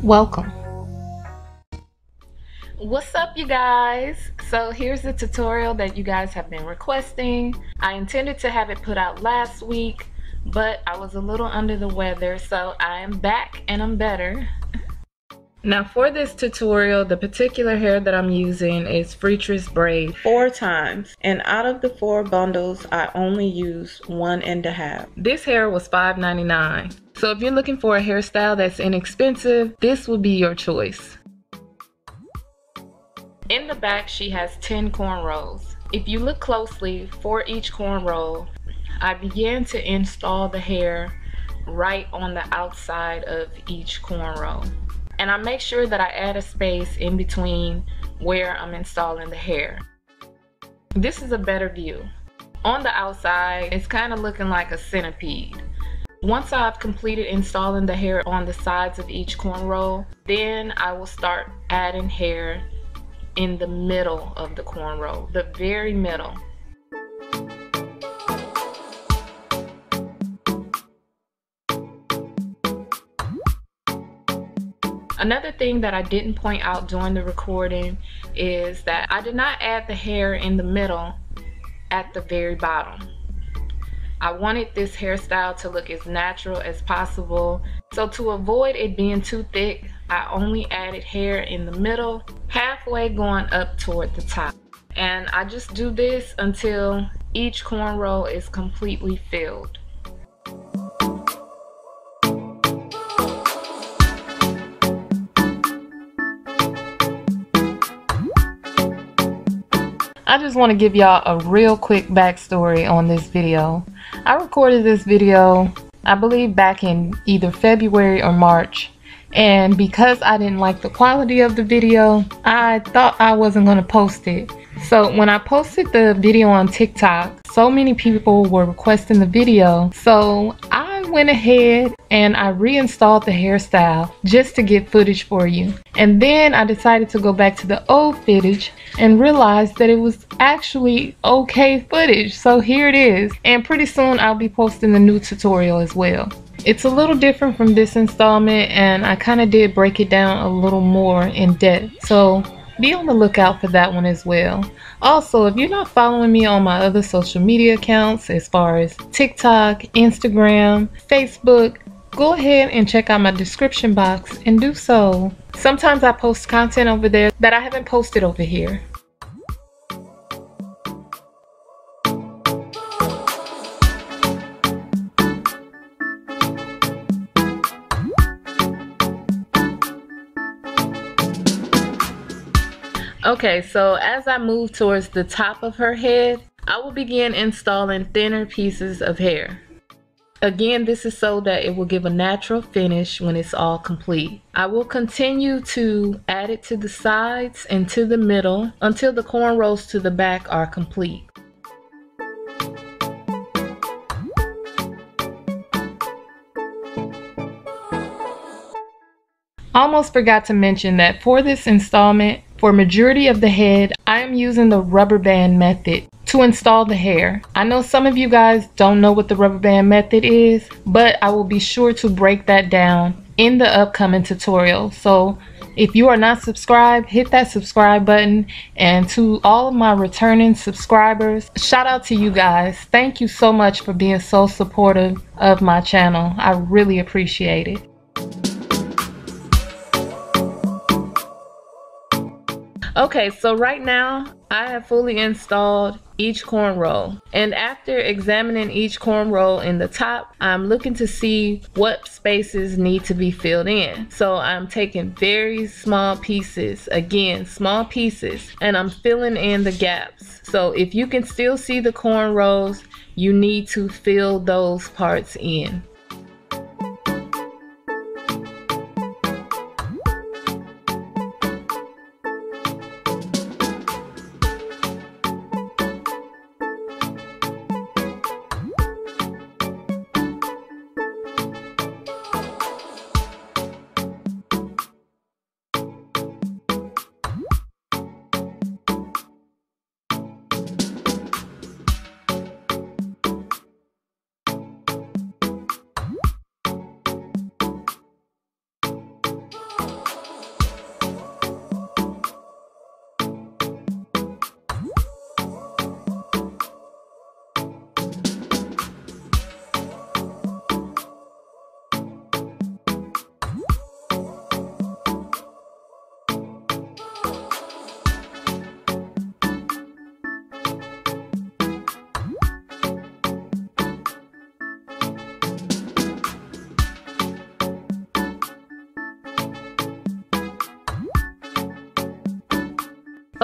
welcome. What's up, you guys? So here's the tutorial that you guys have been requesting. I intended to have it put out last week, but I was a little under the weather, so I am back and I'm better. Now for this tutorial, the particular hair that I'm using is Crochet Braids 4 times, and out of the 4 bundles I only use 1.5. This hair was $5.99. So if you're looking for a hairstyle that's inexpensive, this would be your choice. In the back she has 10 cornrows. If you look closely, for each cornrow I began to install the hair right on the outside of each cornrow. And I make sure that I add a space in between where I'm installing the hair. This is a better view. On the outside, it's kind of looking like a centipede. Once I've completed installing the hair on the sides of each cornrow, then I will start adding hair in the middle of the cornrow, the very middle. Another thing that I didn't point out during the recording is that I did not add the hair in the middle at the very bottom. I wanted this hairstyle to look as natural as possible, so to avoid it being too thick, I only added hair in the middle, halfway going up toward the top. And I just do this until each cornrow is completely filled. I just want to give y'all a real quick backstory on this video. I recorded this video, I believe back in either February or March, and because I didn't like the quality of the video, I thought I wasn't going to post it. So when I posted the video on TikTok, so many people were requesting the video, so I went ahead and I reinstalled the hairstyle just to get footage for you. And then I decided to go back to the old footage and realized that it was actually okay footage. So here it is, and pretty soon I'll be posting the new tutorial as well. It's a little different from this installment, and I kind of did break it down a little more in depth, so be on the lookout for that one as well. Also, if you're not following me on my other social media accounts as far as TikTok, Instagram, Facebook, go ahead and check out my description box and do so. Sometimes I post content over there that I haven't posted over here. Okay, so as I move towards the top of her head, I will begin installing thinner pieces of hair. Again, this is so that it will give a natural finish when it's all complete. I will continue to add it to the sides and to the middle until the cornrows to the back are complete. Almost forgot to mention that for this installment, for majority of the head, I am using the rubber band method to install the hair. I know some of you guys don't know what the rubber band method is, but I will be sure to break that down in the upcoming tutorial. So if you are not subscribed, hit that subscribe button. And to all of my returning subscribers, shout out to you guys. Thank you so much for being so supportive of my channel. I really appreciate it. Okay, so right now I have fully installed each cornrow, and after examining each cornrow in the top, I'm looking to see what spaces need to be filled in. So I'm taking very small pieces, again small pieces, and I'm filling in the gaps. So if you can still see the cornrows, you need to fill those parts in.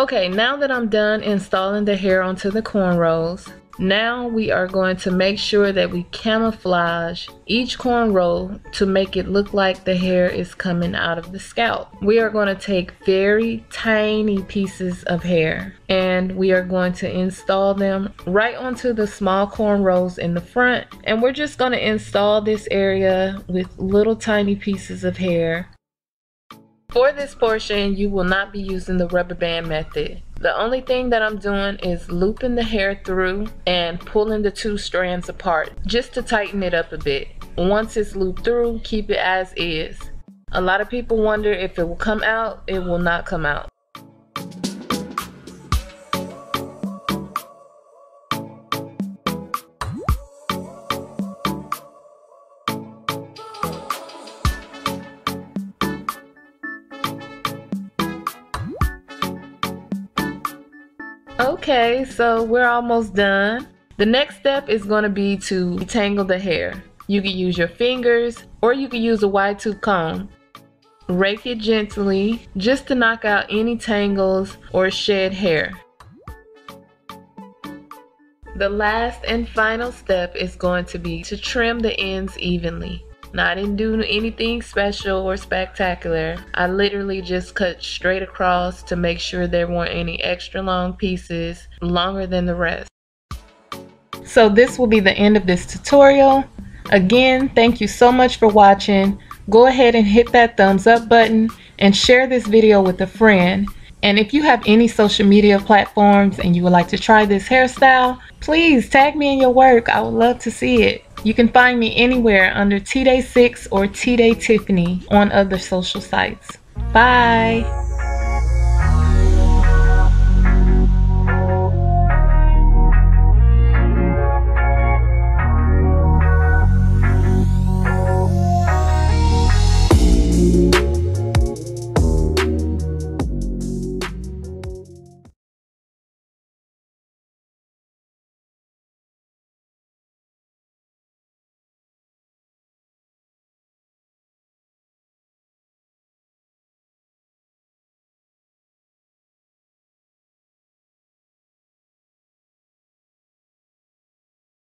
Okay, now that I'm done installing the hair onto the cornrows, now we are going to make sure that we camouflage each cornrow to make it look like the hair is coming out of the scalp. We are going to take very tiny pieces of hair and we are going to install them right onto the small cornrows in the front, and we're just going to install this area with little tiny pieces of hair. For this portion, you will not be using the rubber band method. The only thing that I'm doing is looping the hair through and pulling the two strands apart just to tighten it up a bit. Once it's looped through, keep it as is. A lot of people wonder if it will come out. It will not come out. Okay, so we're almost done. The next step is going to be to detangle the hair. You can use your fingers or you can use a wide tooth comb. Rake it gently just to knock out any tangles or shed hair. The last and final step is going to be to trim the ends evenly. Now, I didn't do anything special or spectacular. I literally just cut straight across to make sure there weren't any extra long pieces longer than the rest. So this will be the end of this tutorial. Again, thank you so much for watching. Go ahead and hit that thumbs up button and share this video with a friend. And if you have any social media platforms and you would like to try this hairstyle, please tag me in your work. I would love to see it. You can find me anywhere under TDay6 or TDay Tiffany on other social sites. Bye!